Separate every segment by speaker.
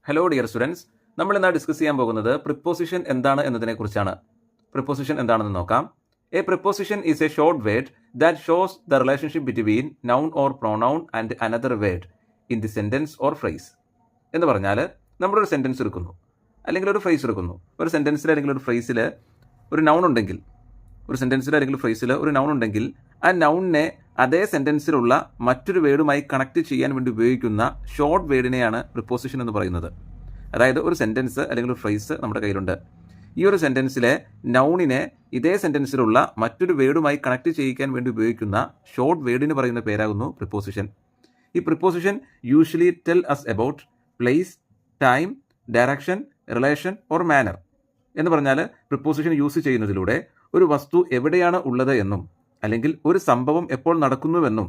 Speaker 1: Hello dear students, നമ്മൾ ഇന്ന് discuss ചെയ്യാൻ പോകുന്നത് പ്രിപ്പോസിഷൻ എന്താണ് എന്നതിനെക്കുറിച്ചാണ്. പ്രിപ്പോസിഷൻ എന്താണെന്ന് നോക്കാം. A preposition is A short word that shows the relationship between noun or pronoun and another word in the sentence or phrase. എന്ന് പറഞ്ഞാൽ നമ്മളൊരു സെൻറ്റൻസ് എടുക്കുന്നു, അല്ലെങ്കിൽ ഒരു ഫ്രേസ് എടുക്കുന്നു. ഒരു സെൻറ്റൻസിൽ അല്ലെങ്കിൽ ഒരു ഫ്രേസിൽ ഒരു നൗൺ ഉണ്ടെങ്കിൽ, ഒരു സെൻറ്റൻസിൽ അല്ലെങ്കിൽ ഫ്രേസിൽ ഒരു നൗൺ ഉണ്ടെങ്കിൽ ആ നൗണിനെ അതേ സെൻറ്റൻസിലുള്ള മറ്റൊരു വേർഡുമായി കണക്ട് ചെയ്യാൻ വേണ്ടി ഉപയോഗിക്കുന്ന ഷോർട്ട് വേർഡിനെയാണ് പ്രിപ്പോസിഷൻ എന്ന് പറയുന്നത്. അതായത് ഒരു സെൻറ്റൻസ് അല്ലെങ്കിൽ ഒരു ഫ്രേസ് നമ്മുടെ കയ്യിലുണ്ട്. ഈ ഒരു സെൻറ്റൻസിലെ നൗണിനെ ഇതേ സെൻറ്റൻസിലുള്ള മറ്റൊരു വേർഡുമായി കണക്ട് ചെയ്യിക്കാൻ വേണ്ടി ഉപയോഗിക്കുന്ന ഷോർട്ട് വേർഡിന് പറയുന്ന പേരാകുന്നു പ്രിപ്പോസിഷൻ. ഈ preposition usually tell us about place, time, direction, relation or manner. എന്ന് പറഞ്ഞാൽ പ്രിപ്പോസിഷൻ യൂസ് ചെയ്യുന്നതിലൂടെ ഒരു വസ്തു എവിടെയാണ് ഉള്ളത് എന്നും, അല്ലെങ്കിൽ ഒരു സംഭവം എപ്പോൾ നടക്കുന്നുവെന്നും,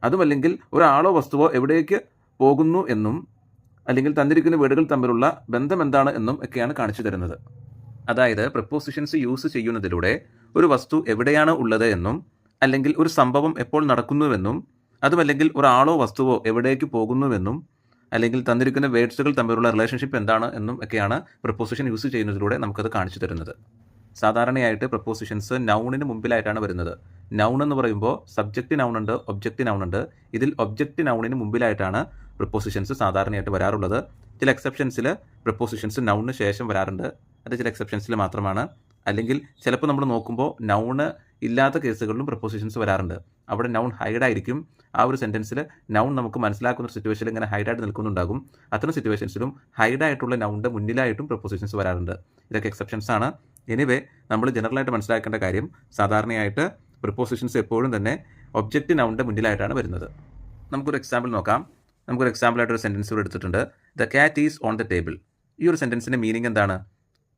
Speaker 1: അതുമല്ലെങ്കിൽ ഒരാളോ വസ്തുവോ എവിടേക്ക് പോകുന്നു എന്നും, അല്ലെങ്കിൽ തന്നിരിക്കുന്ന വേർഡുകൾ തമ്മിലുള്ള ബന്ധം എന്താണ് എന്നും ഒക്കെയാണ് കാണിച്ചു തരുന്നത്. അതായത് പ്രിപ്പോസിഷൻസ് യൂസ് ചെയ്യുന്നതിലൂടെ ഒരു വസ്തു എവിടെയാണ് ഉള്ളത് എന്നും, അല്ലെങ്കിൽ ഒരു സംഭവം എപ്പോൾ നടക്കുന്നുവെന്നും, അതുമല്ലെങ്കിൽ ഒരാളോ വസ്തുവോ എവിടേക്ക് പോകുന്നുവെന്നും, അല്ലെങ്കിൽ തന്നിരിക്കുന്ന വേർഡ്സുകൾ തമ്മിലുള്ള റിലേഷൻഷിപ്പ് എന്താണ് എന്നും ഒക്കെയാണ് പ്രിപ്പോസിഷൻ യൂസ് ചെയ്യുന്നതിലൂടെ നമുക്കത് കാണിച്ചു തരുന്നത്. സാധാരണയായിട്ട് പ്രപ്പോസിഷൻസ് നൗണിന് മുമ്പിലായിട്ടാണ് വരുന്നത്. നൗൺ എന്ന് പറയുമ്പോൾ സബ്ജക്റ്റ് നൗൺ ഉണ്ട്, ഒബ്ജക്റ്റ് നൗൺ ഉണ്ട്. ഇതിൽ ഒബ്ജക്റ്റ് നൗണിന് മുമ്പിലായിട്ടാണ് പ്രപ്പോസിഷൻസ് സാധാരണയായിട്ട് വരാറുള്ളത്. ചില എക്സെപ്ഷൻസിൽ പ്രപ്പോസിഷൻസ് നൗണിന് ശേഷം വരാറുണ്ട്. അത് ചില എക്സെപ്ഷൻസിൽ മാത്രമാണ്. അല്ലെങ്കിൽ ചിലപ്പോൾ നമ്മൾ നോക്കുമ്പോൾ നൗണ് ഇല്ലാത്ത കേസുകളിലും പ്രപ്പോസിഷൻസ് വരാറുണ്ട്. അവിടെ നൗൺ ഹൈഡായിരിക്കും. ആ ഒരു സെൻറ്റൻസിൽ നൗൺ നമുക്ക് മനസ്സിലാക്കുന്ന ഒരു സിറ്റുവേഷനിൽ ഇങ്ങനെ ഹൈഡായിട്ട് നിൽക്കുന്നുണ്ടാകും. അത്തരം സിറ്റുവേഷൻസിലും ഹൈഡായിട്ടുള്ള നൗണിൻ്റെ മുന്നിലായിട്ടും പ്രപ്പോസിഷൻസ് വരാറുണ്ട്. ഇതൊക്കെ എക്സെപ്ഷൻസ് ആണ്. എനിവേ, നമ്മൾ ജനറലായിട്ട് മനസ്സിലാക്കേണ്ട കാര്യം, സാധാരണയായിട്ട് പ്രിപ്പോസിഷൻസ് എപ്പോഴും തന്നെ ഒബ്ജക്റ്റ് നൗണിൻ്റെ മുന്നിലായിട്ടാണ് വരുന്നത്. നമുക്കൊരു എക്സാമ്പിൾ നോക്കാം. നമുക്കൊരു എക്സാമ്പിളായിട്ടൊരു സെൻറ്റൻസ് ഇവിടെ എടുത്തിട്ടുണ്ട്. The cat is on the table. ഈ ഒരു സെൻറ്റൻസിൻ്റെ മീനിങ് എന്താണ്?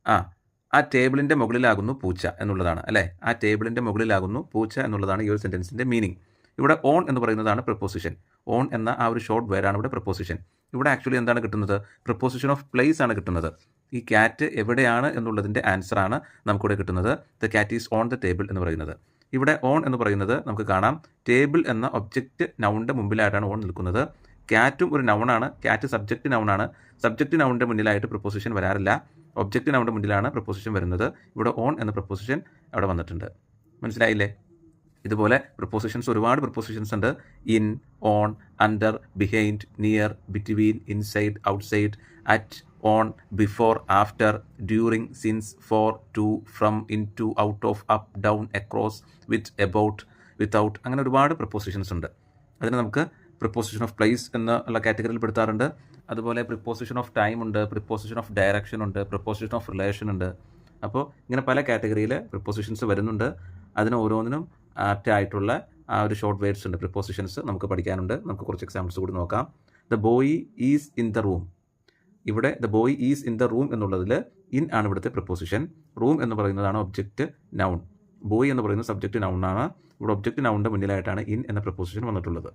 Speaker 1: ആ ടേബിളിൻ്റെ മുകളിലാകുന്നു പൂച്ച എന്നുള്ളതാണ്, അല്ലേ? ആ ടേബിളിൻ്റെ മുകളിലാകുന്നു പൂച്ച എന്നുള്ളതാണ് ഈ ഒരു സെൻറ്റൻസിൻ്റെ മീനിങ്. ഇവിടെ ഓൺ എന്ന് പറയുന്നതാണ് പ്രപ്പോസിഷൻ. ഓൺ എന്ന ആ ഒരു ഷോർട്ട് വേർഡാണ് ഇവിടെ പ്രപ്പോസിഷൻ. ഇവിടെ ആക്ച്വലി എന്താണ് കിട്ടുന്നത്? പ്രപ്പോസിഷൻ ഓഫ് പ്ലേസ് ആണ് കിട്ടുന്നത്. ഈ ക്യാറ്റ് എവിടെയാണ് എന്നുള്ളതിൻ്റെ ആൻസറാണ് നമുക്കിവിടെ കിട്ടുന്നത്. The cat is on the table എന്ന് പറയുന്നത്. ഇവിടെ ഓൺ എന്ന് പറയുന്നത് നമുക്ക് കാണാം ടേബിൾ എന്ന ഒബ്ജക്റ്റ് നൗണിൻ്റെ മുമ്പിലായിട്ടാണ് ഓൺ നിൽക്കുന്നത്. ക്യാറ്റും ഒരു നൗണാണ്. ക്യാറ്റ് സബ്ജക്റ്റ് നൗണാണ്. സബ്ജക്റ്റ് നൗണിൻ്റെ മുന്നിലായിട്ട് പ്രപ്പോസിഷൻ വരാറില്ല. ഒബ്ജക്റ്റ് നൗണിൻ്റെ മുന്നിലാണ് പ്രപ്പോസിഷൻ വരുന്നത്. ഇവിടെ ഓൺ എന്ന പ്രപ്പോസിഷൻ അവിടെ വന്നിട്ടുണ്ട്. മനസ്സിലായില്ലേ? ഇതുപോലെ പ്രപ്പോസിഷൻസ്, ഒരുപാട് പ്രപ്പോസിഷൻസ് ഉണ്ട്. In, on, under, behind, near, between, inside, outside, at, on, before, after, during, since, for, to, from, into, out of, up, down, across, with, about, without, അങ്ങനെ ഒരുപാട് prepositions ഉണ്ട്. അതിന് നമുക്ക് പ്രിപ്പോസിഷൻ ഓഫ് പ്ലേസ് എന്നുള്ള കാറ്റഗറിയിൽ പെടുത്താറുണ്ട്. അതുപോലെ preposition of time ഉണ്ട്, preposition of direction ഉണ്ട്, പ്രിപ്പോസിഷൻ ഓഫ് റിലേഷൻ ഉണ്ട്. അപ്പോൾ ഇങ്ങനെ പല കാറ്റഗറിയിൽ പ്രിപ്പോസിഷൻസ് വരുന്നുണ്ട്. അതിന് ഓരോന്നിനും ആപ്റ്റായിട്ടുള്ള ആ ഒരു ഷോർട്ട് വേർഡ്സ് ഉണ്ട്, പ്രിപ്പോസിഷൻസ് നമുക്ക് പഠിക്കാനുണ്ട്. നമുക്ക് കുറച്ച് എക്സാമ്പിൾസ് കൂടി നോക്കാം. The boy is in the room. ഇവിടെ the boy is in the room എന്നുള്ളതിൽ ഇൻ ആണ് ഇവിടുത്തെ പ്രിപ്പോസിഷൻ. റൂം എന്ന് പറയുന്നതാണ് ഒബ്ജക്റ്റ് നൗൺ. ബോയ് എന്ന് പറയുന്നത് സബ്ജക്റ്റ് നൗണാണ്. ഇവിടെ ഒബ്ജക്റ്റ് നൗണിൻ്റെ മുന്നിലായിട്ടാണ് ഇൻ എന്ന പ്രിപ്പോസിഷൻ വന്നിട്ടുള്ളത്.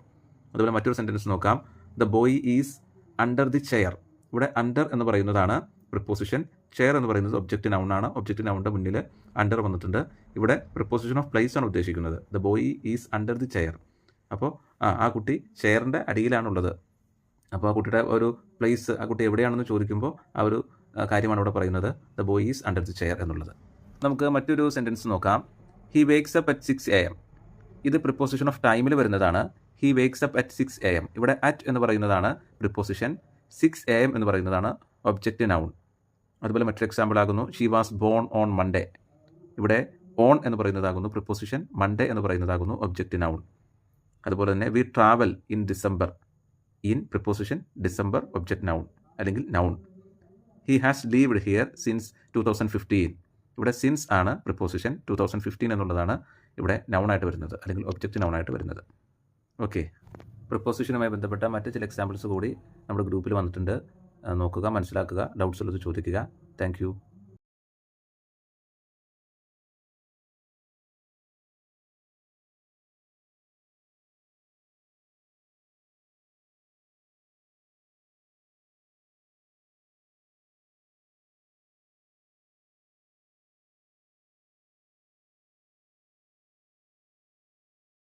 Speaker 1: അതുപോലെ മറ്റൊരു സെൻറ്റൻസ് നോക്കാം. The boy is under the chair. ഇവിടെ അണ്ടർ എന്ന് പറയുന്നതാണ് പ്രിപ്പോസിഷൻ. ചെയർ എന്ന് പറയുന്നത് ഒബ്ജക്റ്റ് നൗണാണ്. ഒബ്ജക്റ്റ് നൗണിൻ്റെ മുന്നിൽ അണ്ടർ വന്നിട്ടുണ്ട്. ഇവിടെ പ്രിപ്പോസിഷൻ ഓഫ് പ്ലേസ് ആണ് ഉദ്ദേശിക്കുന്നത്. The boy is under the chair. അപ്പോൾ ആ കുട്ടി ചെയറിൻ്റെ അടിയിലാണുള്ളത്. അപ്പോൾ ആ കുട്ടിയുടെ ഒരു പ്ലേസ്, ആ കുട്ടി എവിടെയാണെന്ന് ചോദിക്കുമ്പോൾ ആ ഒരു കാര്യമാണ് ഇവിടെ പറയുന്നത്. The boy is under the chair എന്നുള്ളത്. നമുക്ക് മറ്റൊരു സെൻറ്റൻസ് നോക്കാം. He wakes up at 6 AM. ഇത് പ്രിപ്പോസിഷൻ ഓഫ് ടൈമിൽ വരുന്നതാണ്. He wakes up at 6 AM. ഇവിടെ അറ്റ് എന്ന് പറയുന്നതാണ് പ്രിപ്പോസിഷൻ. 6 AM എന്ന് പറയുന്നതാണ് ഒബ്ജക്റ്റ് നൗൺ. അതുപോലെ മറ്റൊരു എക്സാമ്പിൾ ആകുന്നു she was born on Monday. ഇവിടെ ഓൺ എന്ന് പറയുന്നതാകുന്നു പ്രിപ്പോസിഷൻ. മൺഡേ എന്ന് പറയുന്നതാകുന്നു ഒബ്ജക്റ്റ് നൗൺ. അതുപോലെ തന്നെ we travel in December. In preposition, December object noun അല്ലെങ്കിൽ noun. He has leaved here since 2015. ഇവിടെ സിൻസ് ആണ് പ്രിപ്പോസിഷൻ. 2015 എന്നുള്ളതാണ് ഇവിടെ നൗണായിട്ട് വരുന്നത്, അല്ലെങ്കിൽ ഒബ്ജക്റ്റ് നൗണായിട്ട് വരുന്നത്. ഓക്കെ, പ്രിപ്പോസിഷനുമായി ബന്ധപ്പെട്ട മറ്റ് ചില എക്സാമ്പിൾസ് കൂടി നമ്മുടെ ഗ്രൂപ്പിൽ വന്നിട്ടുണ്ട്. നോക്കുക, മനസ്സിലാക്കുക, ഡൗട്ട്സ് ഉള്ളത് ചോദിക്കുക. Thank you.